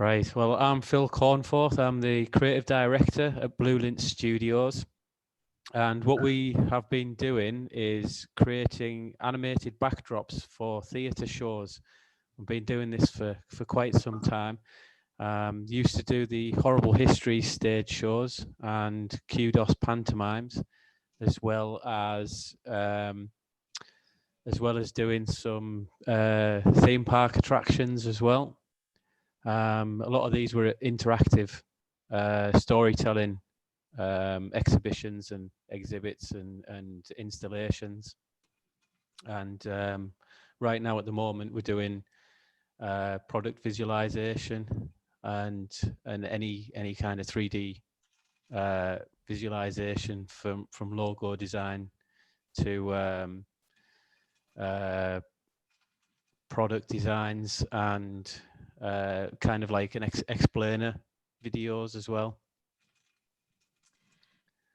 Right. Well, I'm Phil Cornforth. I'm the creative director at Lint Studios. And what we have been doing is creating animated backdrops for theatre shows. I've been doing this for quite some time. Used to do the Horrible History stage shows and kudos pantomimes, as well as doing some theme park attractions as well. A lot of these were interactive storytelling exhibitions and exhibits and installations. And right now at the moment we're doing product visualization and any kind of 3D visualization from logo design to product designs and kind of like an explainer videos as well.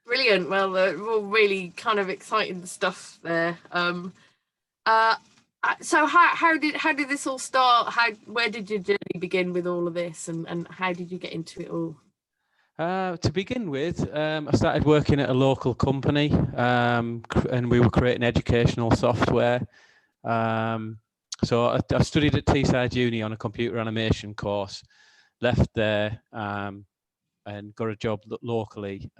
Brilliant. Well, all really kind of exciting stuff there. So how did this all start? Where did your journey begin with all of this, and how did you get into it all? To begin with, I started working at a local company, and we were creating educational software. So I studied at Teesside Uni on a computer animation course, left there, and got a job locally.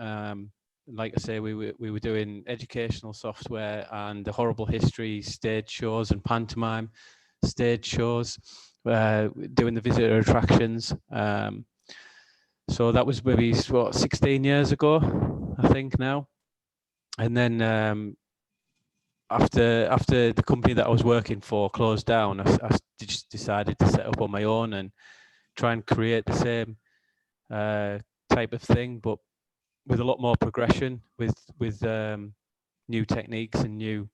Like I say, we were doing educational software and the Horrible History stage shows and pantomime stage shows, doing the visitor attractions. So that was maybe 16 years ago, I think now. And then after the company that I was working for closed down, I just decided to set up on my own and try and create the same type of thing, but with a lot more progression, with new techniques and new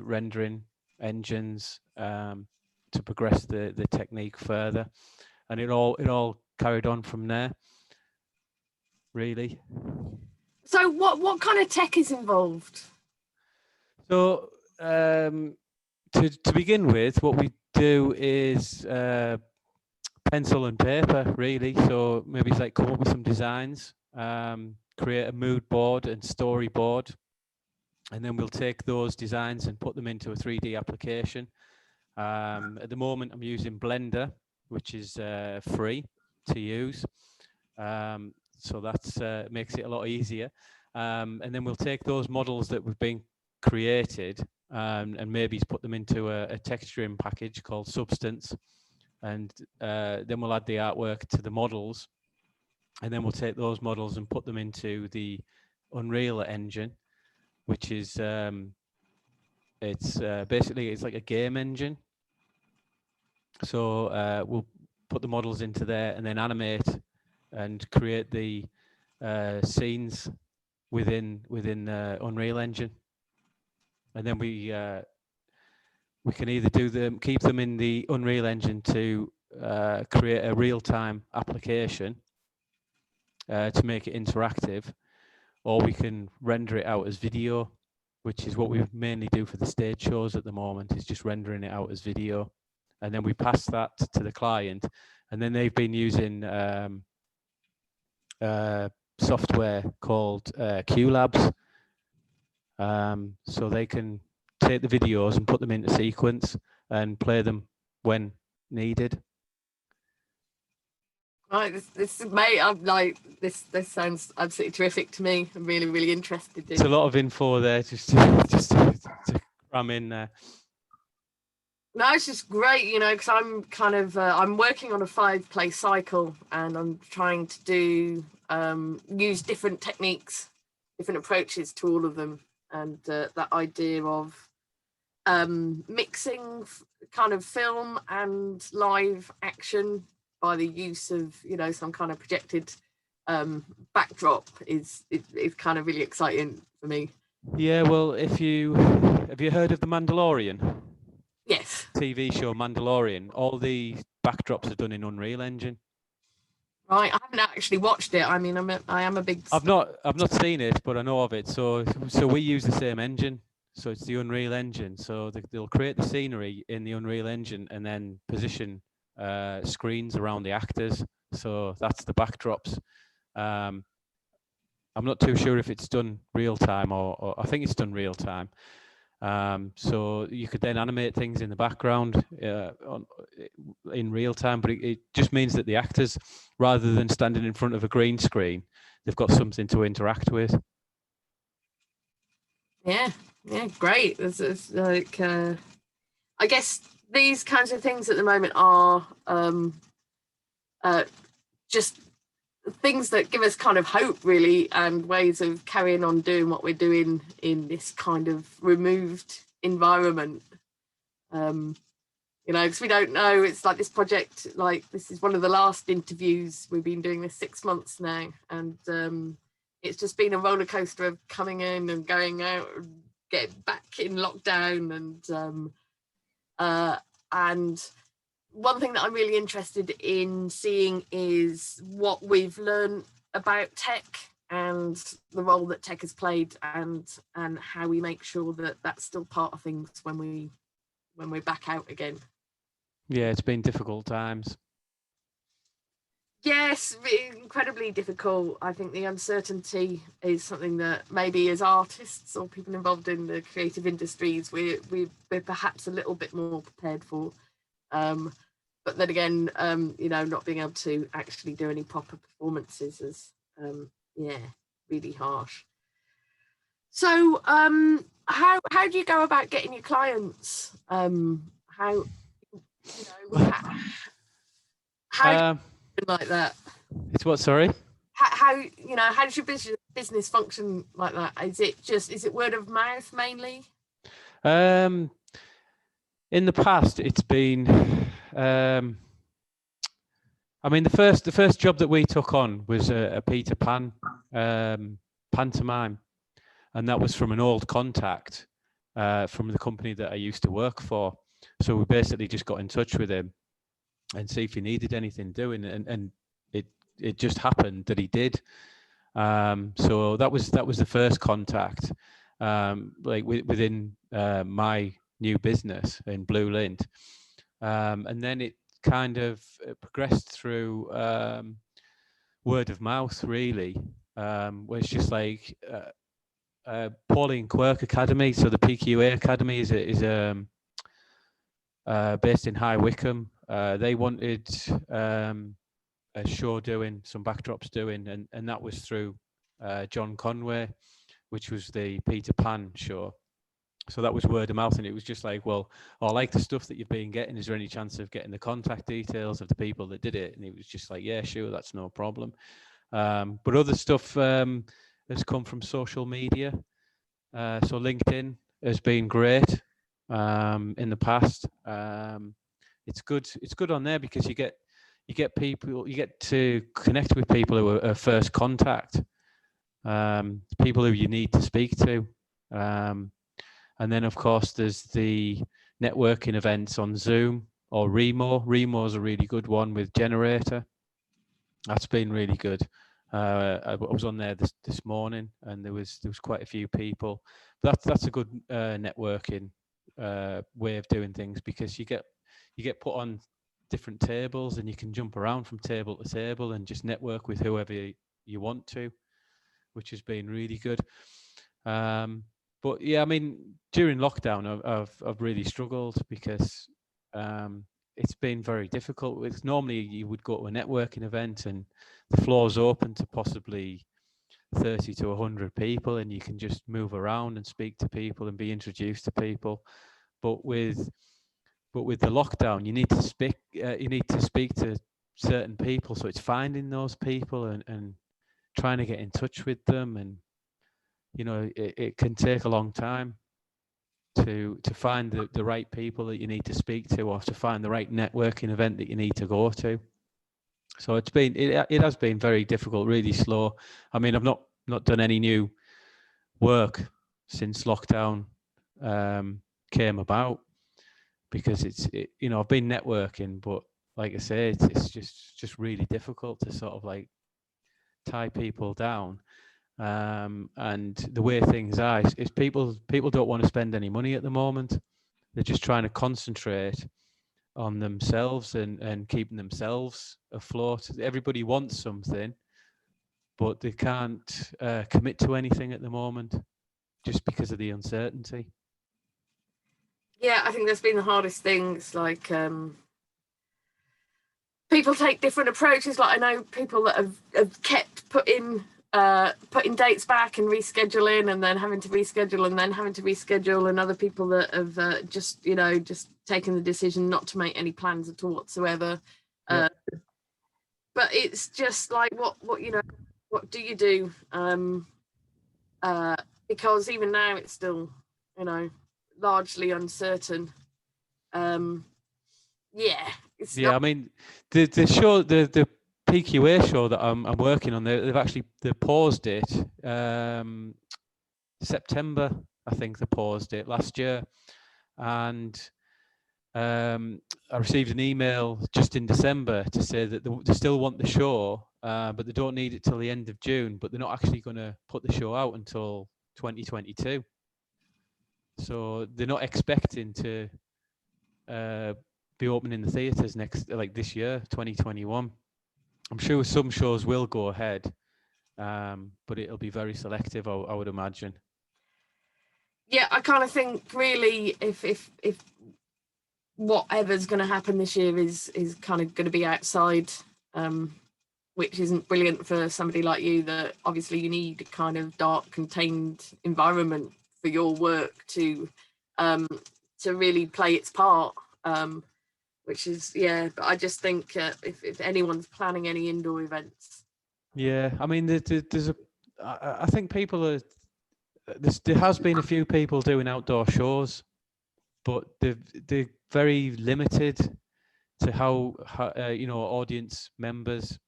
rendering engines to progress the technique further, and it all carried on from there, really. So what kind of tech is involved? So to begin with, what we do is pencil and paper, really. So maybe it's like come up with some designs, create a mood board and storyboard, and then we'll take those designs and put them into a 3D application. At the moment, I'm using Blender, which is free to use. So that's makes it a lot easier. And then we'll take those models that we've been created and maybe put them into a texturing package called Substance. And then we'll add the artwork to the models. And then we'll take those models and put them into the Unreal engine, which is it's basically it's like a game engine. So we'll put the models into there and then animate and create the scenes within Unreal Engine, and then we can either keep them in the Unreal Engine to create a real-time application to make it interactive, or we can render it out as video, which is what we mainly do for the stage shows at the moment, is just rendering it out as video. And then we pass that to the client, and then they've been using software called QLabs. So they can take the videos and put them into sequence and play them when needed. Right, this mate, I'm like this sounds absolutely terrific to me. I'm really, really interested in. It's a lot of info there just to cram in there. No, it's just great, you know, because I'm kind of I'm working on a 5-play cycle, and I'm trying to do use different techniques, different approaches to all of them, and that idea of mixing kind of film and live action by the use of, you know, some kind of projected backdrop is kind of really exciting for me. Yeah, well, have you heard of The Mandalorian? Yes. TV show Mandalorian. All the backdrops are done in Unreal Engine. Right, I haven't actually watched it. I mean, I am a big. I've not seen it, but I know of it. So we use the same engine. So it's the Unreal Engine. So they'll create the scenery in the Unreal Engine and then position screens around the actors. So that's the backdrops. I'm not too sure if it's done real time or I think it's done real time. So you could then animate things in the background in real time, but it just means that the actors, rather than standing in front of a green screen, they've got something to interact with. Yeah, great. It's like, I guess these kinds of things at the moment are just things that give us kind of hope, really, and ways of carrying on doing what we're doing in this kind of removed environment. You know, because we don't know. It's like this project, like this is one of the last interviews. We've been doing this 6 months now, and it's just been a roller coaster of coming in and going out and getting back in lockdown. And one thing that I'm really interested in seeing is what we've learned about tech and the role that tech has played, and how we make sure that that's still part of things when we're back out again. Yeah, it's been difficult times. Yes, incredibly difficult. I think the uncertainty is something that maybe as artists or people involved in the creative industries, we're perhaps a little bit more prepared for. But then again, you know, not being able to actually do any proper performances is, really harsh. So, how do you go about getting your clients? How like that? It's what? Sorry. How does your business function like that? Is it word of mouth mainly? In the past, it's been. I mean, the first job that we took on was a Peter Pan pantomime, and that was from an old contact from the company that I used to work for. So we basically just got in touch with him and see if he needed anything doing, and it just happened that he did. So that was the first contact, within my new business in Blue Lint, and then it kind of progressed through word of mouth, really, where it's just like Pauline Quirk Academy. So the PQA Academy is based in High Wycombe. They wanted a show doing, some backdrops doing, and that was through John Conway, which was the Peter Pan show. So that was word of mouth, and it was just like, well, I like the stuff that you've been getting. Is there any chance of getting the contact details of the people that did it? And it was just like, yeah, sure, that's no problem. But other stuff has come from social media. So LinkedIn has been great in the past. It's good on there because you get people, you get to connect with people who are first contact, people who you need to speak to. And then, of course, there's the networking events on Zoom or Remo. Remo's a really good one with Generator. That's been really good. I was on there this morning, and there was quite a few people. That's a good networking way of doing things, because you get put on different tables, and you can jump around from table to table and just network with whoever you want to, which has been really good. But yeah, I mean, during lockdown, I've really struggled because it's been very difficult. It's normally you would go to a networking event and the floor's open to possibly 30 to 100 people, and you can just move around and speak to people and be introduced to people. But with the lockdown, you need to speak to certain people. So it's finding those people and trying to get in touch with them, and it can take a long time to find the right people that you need to speak to, or to find the right networking event that you need to go to. So it has been very difficult, really slow. I mean, I've not done any new work since lockdown came about, because I've been networking, but like I say, it's just really difficult to sort of like tie people down. And the way things are is people don't want to spend any money at the moment. They're just trying to concentrate on themselves and keeping themselves afloat. Everybody wants something, but they can't commit to anything at the moment just because of the uncertainty. Yeah, I think that's been the hardest thing. It's like people take different approaches. Like I know people that have kept putting dates back and rescheduling, and then having to reschedule, and then having to reschedule, and other people that have just taken the decision not to make any plans at all whatsoever. Yeah. But it's just like what do you do? Because even now it's still largely uncertain. Yeah, I mean, the show, the PQA show that I'm working on, they paused it. September, I think they paused it last year, and I received an email just in December to say that they still want the show, but they don't need it till the end of June. But they're not actually going to put the show out until 2022. So they're not expecting to be opening the theatres this year, 2021. I'm sure some shows will go ahead, but it'll be very selective, I would imagine. Yeah, I kind of think really if whatever's going to happen this year is kind of going to be outside, which isn't brilliant for somebody like you, that obviously you need a kind of dark, contained environment for your work to really play its part. Which is, but I just think if anyone's planning any indoor events. Yeah, I mean, I think people are, there has been a few people doing outdoor shows, but they're very limited to how audience members,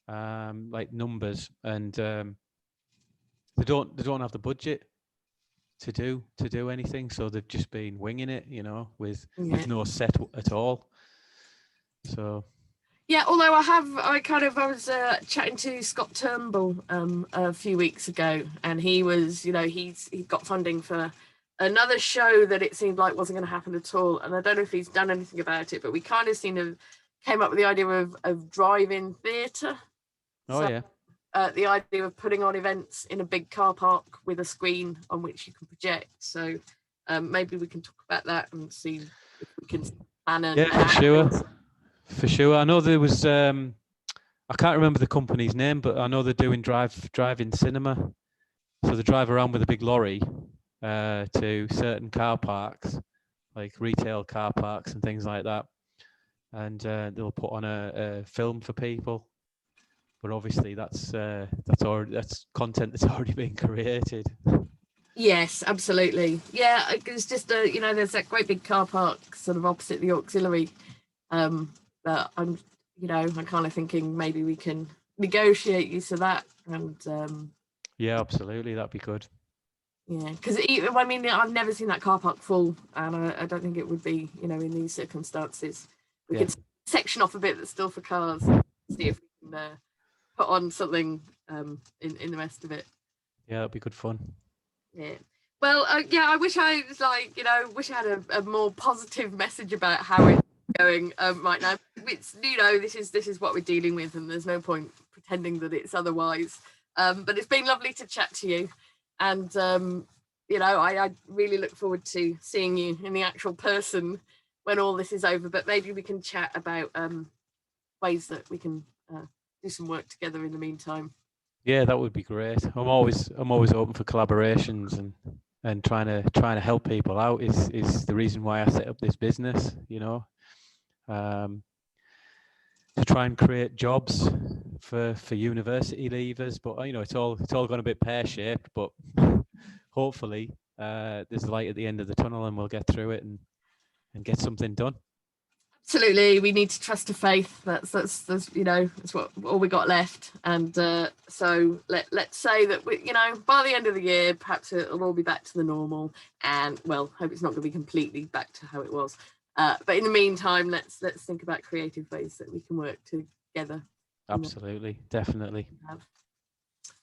like numbers, and they don't have the budget to do anything, so they've just been winging it, with no set at all. So yeah, although I was chatting to Scott Turnbull a few weeks ago, and he was, he's got funding for another show that it seemed like wasn't going to happen at all, and I don't know if he's done anything about it, but we kind of came up with the idea of drive-in theatre. The idea of putting on events in a big car park with a screen on which you can project. So maybe we can talk about that and see if we can plan for sure. I know there was I can't remember the company's name, but I know they're doing drive-in cinema. So they drive around with a big lorry to certain car parks, like retail car parks and things like that, and they'll put on a film for people. But obviously, that's content that's already been created. Yes, absolutely. Yeah, it's just there's that great big car park sort of opposite the auxiliary. That I'm kind of thinking maybe we can negotiate use of that, and yeah, absolutely, that'd be good. Yeah, because I mean, I've never seen that car park full, and I don't think it would be, in these circumstances. We could section off a bit that's still for cars, see if we can put on something in the rest of it. Yeah, that'd be good fun. Yeah. Well, I wish I was wish I had a more positive message about how it's going right now. It's this is what we're dealing with, and there's no point pretending that it's otherwise. But it's been lovely to chat to you, and I really look forward to seeing you in the actual person when all this is over. But maybe we can chat about ways that we can do some work together in the meantime. Yeah, that would be great. I'm always open for collaborations and trying to help people out is the reason why I set up this business, to try and create jobs for university leavers. But it's all gone a bit pear-shaped, but hopefully there's a light at the end of the tunnel and we'll get through it and get something done. Absolutely, we need to trust to faith. That's what all we got left. And so let's say that by the end of the year, perhaps it'll all be back to the normal. And hope it's not going to be completely back to how it was. But in the meantime, let's think about creative ways that we can work together. Absolutely, definitely.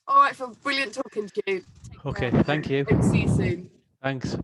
All right, Phil. Brilliant talking to you. Okay, thank you. Hope to see you soon. Thanks.